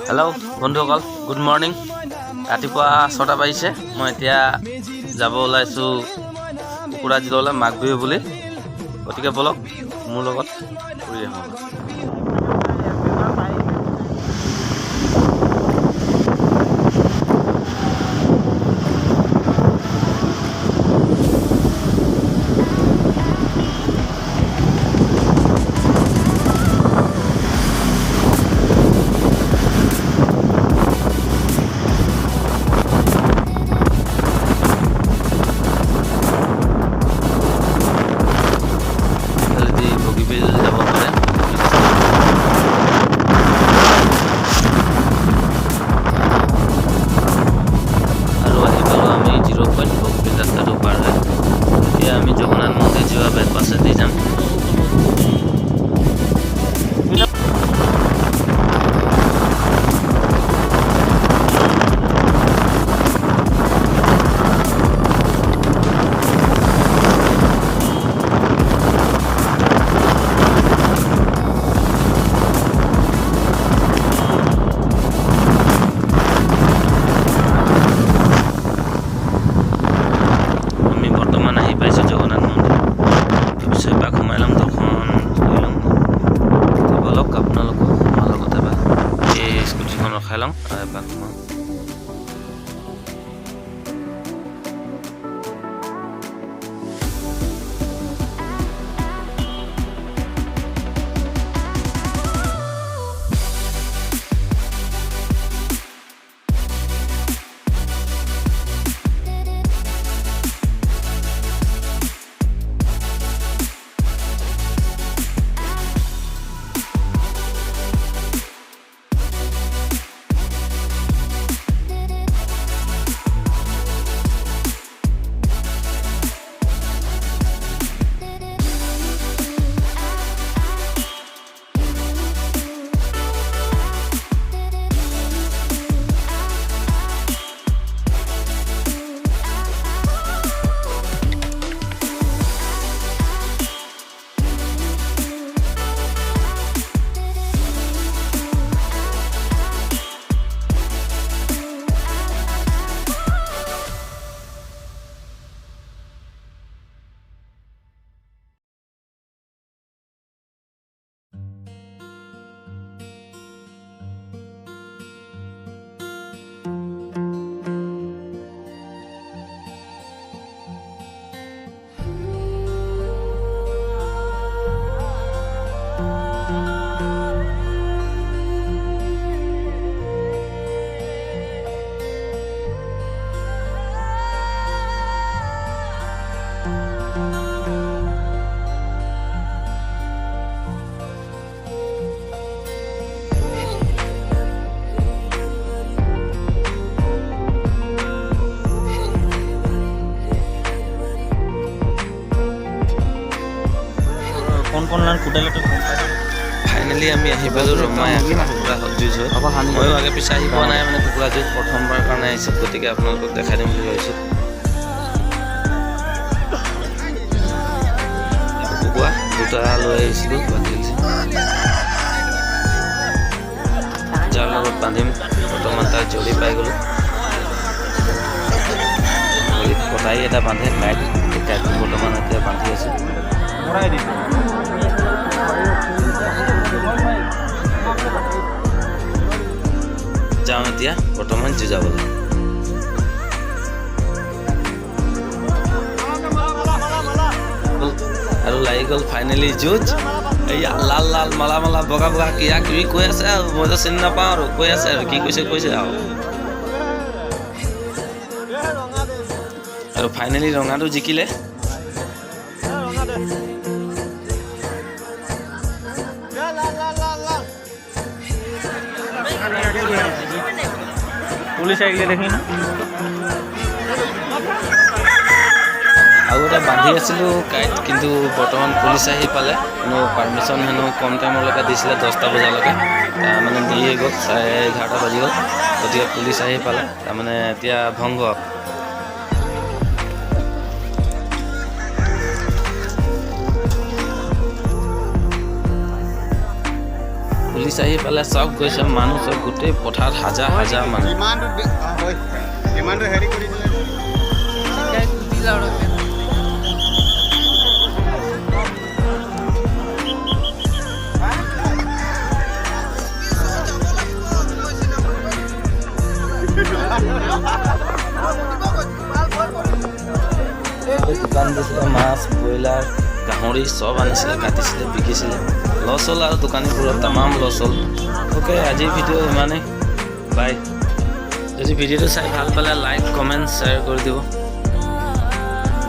Hello' বন্ধুসকল, good morning. ৰাতিপুৱা 6টা বাজিছে। মই এতিয়া যাব ওলাইছোঁ কুকুৰা জিললৈ মাঘ বিহু বুলি। গতিকে বলক মোৰ লগত ফুৰি আহোঁ। আমি জগন্নাথ মন্দিৰ যোৱা বাইপাছেদি যাম। ৰখাই লওঁ এপাক। ফাইনেলি আমি আহি পালোঁ ৰমাই কুকুৰা সদৃশ হৈ। ময়ো আগে পিছে আহি পোৱা নাই, মানে কুকুৰা যুঁজ প্ৰথমবাৰ কাৰণে আহিছোঁ। গতিকে আপোনালোকক দেখাই দিম বুলি ভাবিছোঁ। কুকুৰা দুটা লৈ আহিছিলোঁ, যাৰ লগত বান্ধিম। বৰ্তমান তাৰ জৰি পাই গ'লোঁ। কটাৰী এটা বান্ধে লাইট, বৰ্তমান এতিয়া বান্ধি আছোঁ। যাওঁ এতিয়া বৰ্তমান যুঁজাবলৈ। আৰু লাগি গ'ল ফাইনেলি যুঁজ। এইয়া লাল লাল মালা মালা বগা বগা কিবা কিবি কৈ আছে আৰু মইতো চিনি নাপাওঁ আৰু কৈ আছে আৰু কি কৈছে আৰু ফাইনেলি ৰঙাটো জিকিলে। পুলিচ আহিলে দেখি না আৰু এটা বান্ধি আছিলোঁ কাইট, কিন্তু বৰ্তমান পুলিচ আহি পালে। পাৰ্মিশ্যন হেনো কম টাইমলৈকে দিছিলে, 10টা বজালৈকে। তাৰমানে দেৰি হৈ গ'ল, 11:30 বাজি গ'ল। গতিকে পুলিচ আহি পালে, তাৰমানে এতিয়া ভংগ। পুলিচ আহি পালে চব গৈছে মানুহ চব গোটেই পথাৰত হাজাৰ হাজাৰ মানুহ হেৰি কৰি দিলে দোকান দিছিলে মাছ ব্ৰইলাৰ গাহৰি চব আনিছিলে কাটিছিলে বিকিছিলে লছ হ'ল আৰু দোকানীবোৰত তামাম লছ হ'ল অ'কে আজিৰ ভিডিঅ' ইমানেই বাই যদি ভিডিঅ'টো চাই ভাল পালে লাইক কমেণ্ট শ্বেয়াৰ কৰি দিব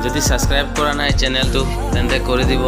যদি ছাবস্ক্ৰাইব কৰা নাই চেনেলটো তেন্তে কৰি দিব